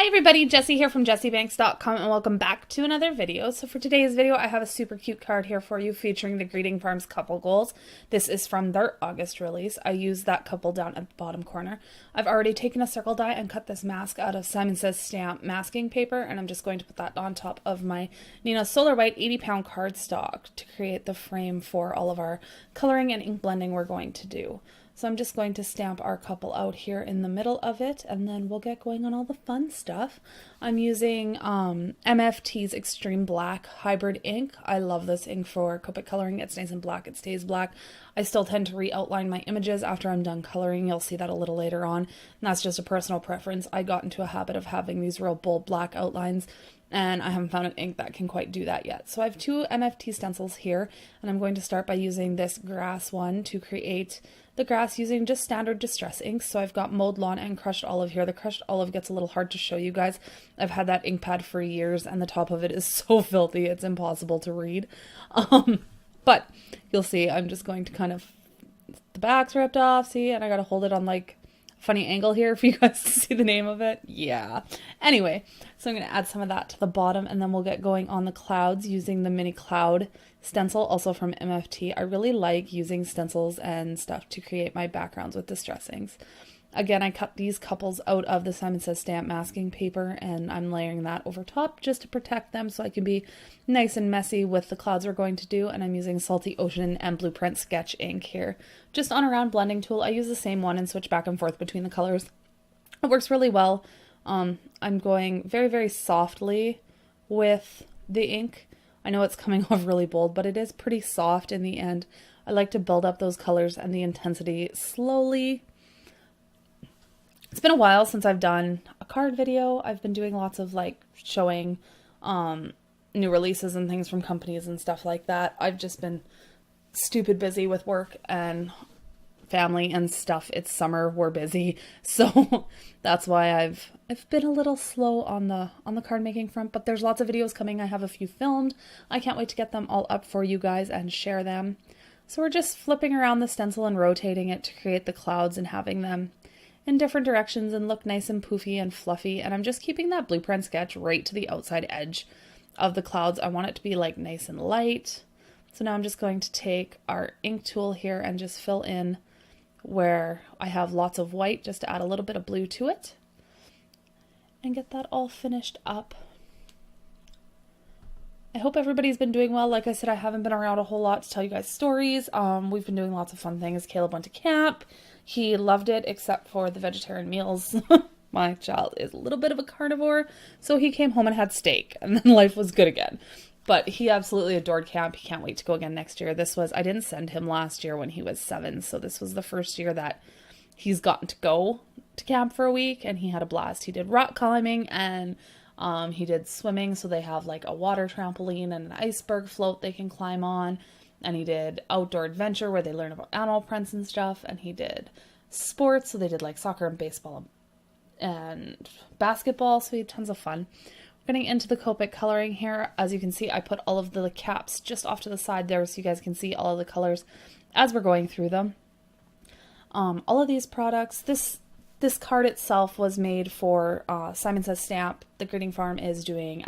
Hi everybody, Jessie here from jessiebanks.com and welcome back to another video. So for today's video, I have a super cute card here for you featuring the Greeting Farms couple goals. This is from their August release. I used that couple down at the bottom corner. I've already taken a circle die and cut this mask out of Simon Says stamp masking paper, and I'm just going to put that on top of my Neenah Solar White 80-pound cardstock to create the frame for all of our coloring and ink blending we're going to do. So I'm just going to stamp our couple out here in the middle of it, and then we'll get going on all the fun stuff. I'm using MFT's Extreme Black Hybrid ink. I love this ink for Copic coloring. It's nice and black. It stays black. I still tend to re-outline my images after I'm done coloring. You'll see that a little later on. And that's just a personal preference. I got into a habit of having these real bold black outlines, and I haven't found an ink that can quite do that yet. So I have two MFT stencils here, and I'm going to start by using this grass one to create the grass using just standard distress inks. So I've got Mowed Lawn and Crushed Olive here. The Crushed Olive gets a little hard to show you guys. I've had that ink pad for years, and the top of it is so filthy it's impossible to read. But you'll see I'm just going to kind of, the back's ripped off, see, and I gotta hold it on like funny angle here for you guys to see the name of it. Yeah. Anyway, so I'm going to add some of that to the bottom, and then we'll get going on the clouds using the mini cloud stencil, also from MFT. I really like using stencils and stuff to create my backgrounds with distress inks. Again, I cut these couples out of the Simon Says stamp masking paper, and I'm layering that over top just to protect them so I can be nice and messy with the clouds we're going to do. And I'm using Salty Ocean and Blueprint Sketch ink here, just on a round blending tool. I use the same one and switch back and forth between the colors. It works really well. I'm going very, very softly with the ink. I know it's coming off really bold, but it is pretty soft in the end. I like to build up those colors and the intensity slowly. It's been a while since I've done a card video. I've been doing lots of like showing new releases and things from companies and stuff like that. I've just been stupid busy with work and family and stuff. It's summer, we're busy. So that's why I've been a little slow on the card making front, but there's lots of videos coming. I have a few filmed. I can't wait to get them all up for you guys and share them. So we're just flipping around the stencil and rotating it to create the clouds and having them in different directions and look nice and poofy and fluffy. And I'm just keeping that blueprint sketch right to the outside edge of the clouds. I want it to be like nice and light. So now I'm just going to take our ink tool here and just fill in where I have lots of white, just to add a little bit of blue to it and get that all finished up. I hope everybody's been doing well. Like I said, I haven't been around a whole lot to tell you guys stories. We've been doing lots of fun things. Caleb went to camp. He loved it, except for the vegetarian meals. My child is a little bit of a carnivore, so he came home and had steak, and then life was good again. But he absolutely adored camp. He can't wait to go again next year. I didn't send him last year when he was 7, so this was the first year that he's gotten to go to camp for a week, and he had a blast. He did rock climbing, and he did swimming, so they have like a water trampoline and an iceberg float they can climb on. And he did outdoor adventure where they learn about animal prints and stuff. And he did sports, so they did like soccer and baseball and basketball, so he had tons of fun. Getting into the Copic coloring here, as you can see, I put all of the caps just off to the side there so you guys can see all of the colors as we're going through them. All of these products, this card itself was made for Simon Says stamp. The Greeting Farm is doing,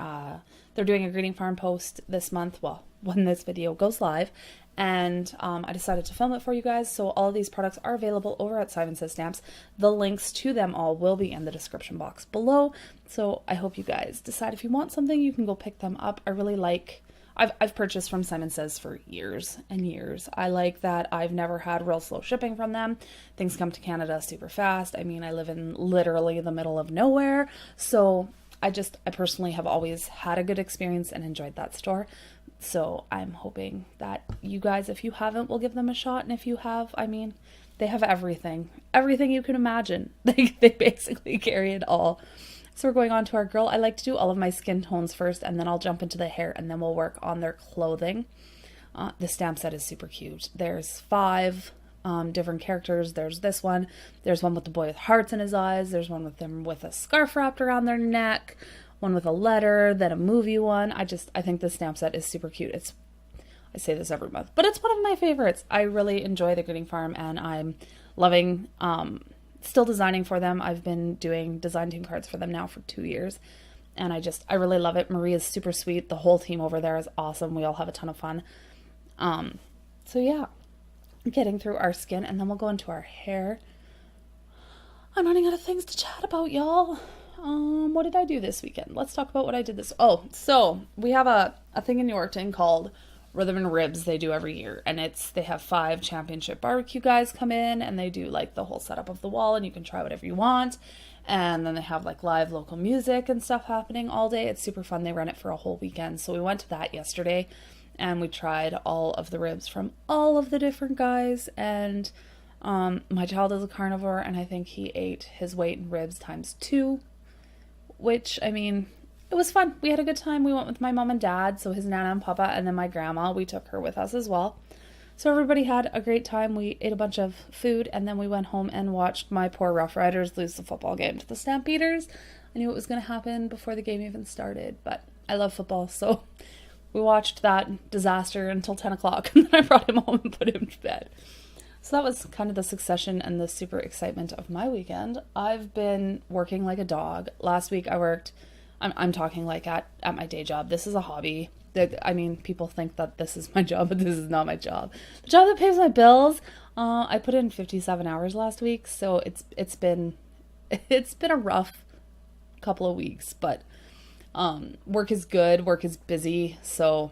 they're doing a Greeting Farm post this month, well, when this video goes live, and I decided to film it for you guys. So all of these products are available over at Simon Says Stamps. The links to them all will be in the description box below, so I hope you guys decide if you want something, you can go pick them up. I really like, I've purchased from Simon Says for years and years. I like that I've never had real slow shipping from them. Things come to Canada super fast. I mean, I live in literally the middle of nowhere, so I personally have always had a good experience and enjoyed that store. So I'm hoping that you guys, if you haven't, will give them a shot. And if you have, I mean, they have everything you can imagine. They basically carry it all. So we're going on to our girl. I like to do all of my skin tones first, and then I'll jump into the hair, and then we'll work on their clothing. The stamp set is super cute. There's 5 different characters. There's this one. There's one with the boy with hearts in his eyes. There's one with them with a scarf wrapped around their neck. One with a letter, then a movie one. I think the stamp set is super cute. I say this every month, but it's one of my favorites. I really enjoy the Greeting Farm, and I'm loving still designing for them. I've been doing design team cards for them now for 2 years. And I really love it. Marie is super sweet. The whole team over there is awesome. We all have a ton of fun. So yeah, getting through our skin, and then we'll go into our hair. I'm running out of things to chat about, y'all. What did I do this weekend? Let's talk about what I did this. Oh, so we have a thing in Yorkton called Rhythm and Ribs they do every year. And they have 5 championship barbecue guys come in, and they do like the whole setup of the wall, and you can try whatever you want. And then they have like live local music and stuff happening all day. It's super fun. They run it for a whole weekend. So we went to that yesterday, and we tried all of the ribs from all of the different guys. And my child is a carnivore, and I think he ate his weight in ribs times 2, which, I mean, it was fun. We had a good time. We went with my mom and dad, so his Nana and Papa, and then my grandma. We took her with us as well. So everybody had a great time. We ate a bunch of food, and then we went home and watched my poor Rough Riders lose the football game to the Stampeders. I knew it was going to happen before the game even started, but I love football, so we watched that disaster until 10 o'clock, and then I brought him home and put him to bed. So that was kind of the succession and the super excitement of my weekend. I've been working like a dog. Last week I worked, I'm talking like at my day job. This is a hobby. I mean, people think that this is my job, but this is not my job. The job that pays my bills. I put in 57 hours last week, so it's been a rough couple of weeks, but work is good, work is busy, so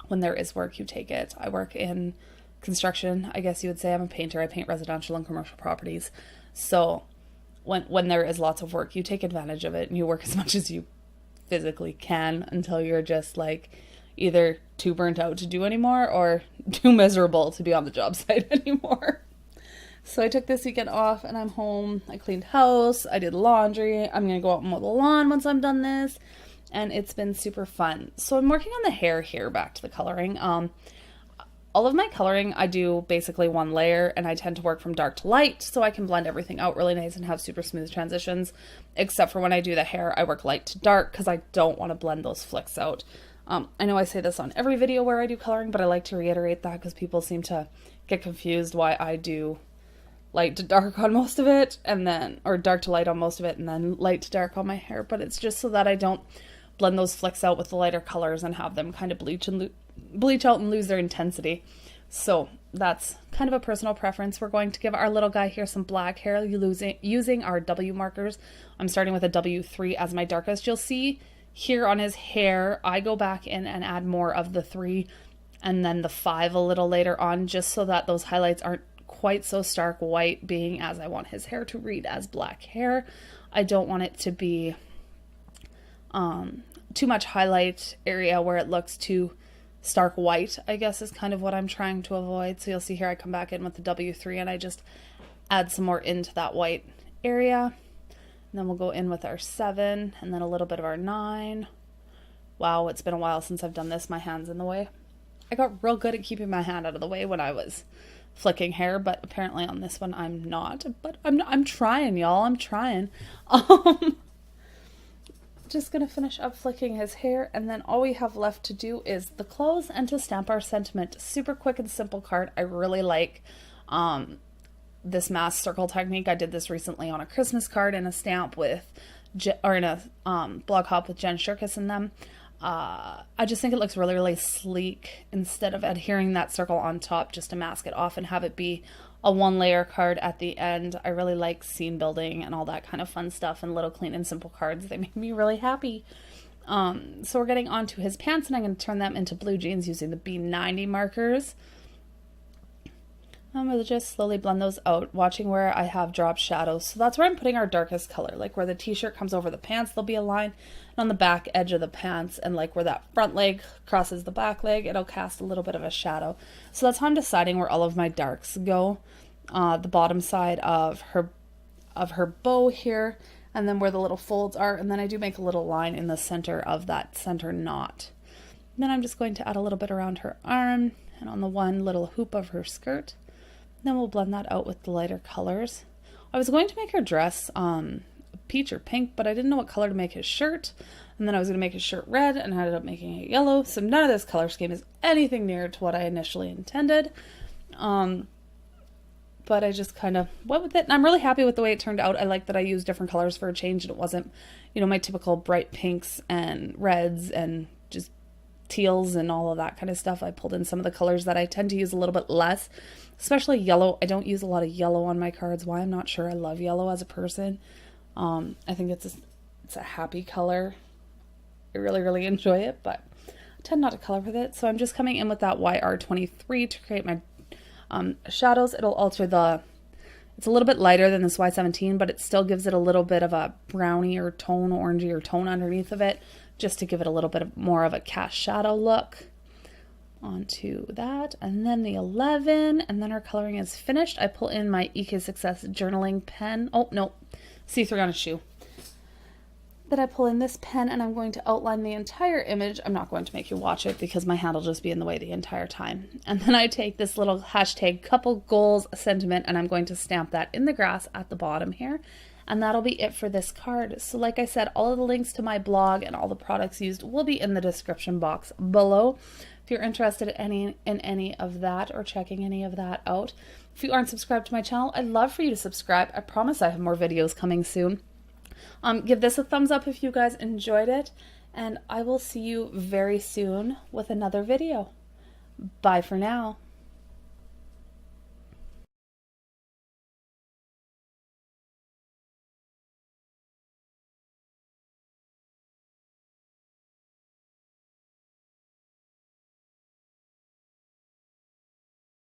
when there is work, you take it. I work in construction, I guess you would say. I'm a painter. I paint residential and commercial properties. So when there is lots of work, you take advantage of it, and you work as much as you physically can until you're just like either too burnt out to do anymore or too miserable to be on the job site anymore. So I took this weekend off, and I'm home. I cleaned house. I did laundry. I'm going to go out and mow the lawn once I'm done this. And it's been super fun. So I'm working on the hair here, back to the coloring. All of my coloring, I do basically one layer, and I tend to work from dark to light so I can blend everything out really nice and have super smooth transitions. Except for when I do the hair, I work light to dark because I don't want to blend those flicks out. I know I say this on every video where I do coloring, but I like to reiterate that because people seem to get confused why I do light to dark on most of it, or dark to light on most of it, and then light to dark on my hair. But it's just so that I don't blend those flicks out with the lighter colors and have them kind of bleach out and lose their intensity. So that's kind of a personal preference. We're going to give our little guy here some black hair using our W markers. I'm starting with a W3 as my darkest. You'll see here on his hair, I go back in and add more of the 3 and then the 5 a little later on, just so that those highlights aren't quite so stark white, being as I want his hair to read as black hair. I don't want it to be too much highlight area where it looks too stark white, I guess, is kind of what I'm trying to avoid. So you'll see here I come back in with the W3 and I just add some more into that white area. And then we'll go in with our 7 and then a little bit of our 9. Wow, it's been a while since I've done this. My hand's in the way. I got real good at keeping my hand out of the way when I was flicking hair, but apparently on this one I'm not. But I'm trying, y'all. I'm trying. Just gonna finish up flicking his hair, and then all we have left to do is the clothes and to stamp our sentiment. Super quick and simple card. I really like this mass circle technique. I did this recently on a Christmas card in a stamp with in a blog hop with Jen Shirkus in them. I just think it looks really, really sleek instead of adhering that circle on top just to mask it off and have it be a 1-layer card at the end. I really like scene building and all that kind of fun stuff, and little clean and simple cards. They make me really happy. So we're getting onto his pants, and I'm going to turn them into blue jeans using the B90 markers. I'm going to just slowly blend those out, watching where I have dropped shadows. So that's where I'm putting our darkest color. Like where the t-shirt comes over the pants, there'll be a line. And on the back edge of the pants, and like where that front leg crosses the back leg, it'll cast a little bit of a shadow. So that's how I'm deciding where all of my darks go. The bottom side of her bow here, and then where the little folds are. And then I do make a little line in the center of that center knot. And then I'm just going to add a little bit around her arm and on the one little hoop of her skirt. Then we'll blend that out with the lighter colors. I was going to make her dress peach or pink, but I didn't know what color to make his shirt. And then I was going to make his shirt red, and I ended up making it yellow. So none of this color scheme is anything near to what I initially intended. but I just kind of went with it. And I'm really happy with the way it turned out. I like that I used different colors for a change, and it wasn't, you know, my typical bright pinks and reds and just teals and all of that kind of stuff. I pulled in some of the colors that I tend to use a little bit less, especially yellow. I don't use a lot of yellow on my cards. Why? I'm not sure. I love yellow as a person. I think it's a happy color. I really, really enjoy it, but I tend not to color with it. So I'm just coming in with that YR23 to create my shadows. It'll alter it's a little bit lighter than this Y17, but it still gives it a little bit of a brownier tone, orangier tone underneath of it, just to give it a little bit more of a cast shadow look. Onto that, and then the 11, and then our coloring is finished. I pull in my EK Success journaling pen. Oh, no, C3 on a shoe. Then I pull in this pen, and I'm going to outline the entire image. I'm not going to make you watch it because my hand will just be in the way the entire time. And then I take this little hashtag couple goals sentiment, and I'm going to stamp that in the grass at the bottom here. And that'll be it for this card. So like I said, all of the links to my blog and all the products used will be in the description box below. If you're interested in any of that or checking any of that out. If you aren't subscribed to my channel, I'd love for you to subscribe. I promise I have more videos coming soon. Give this a thumbs up if you guys enjoyed it, and I will see you very soon with another video. Bye for now.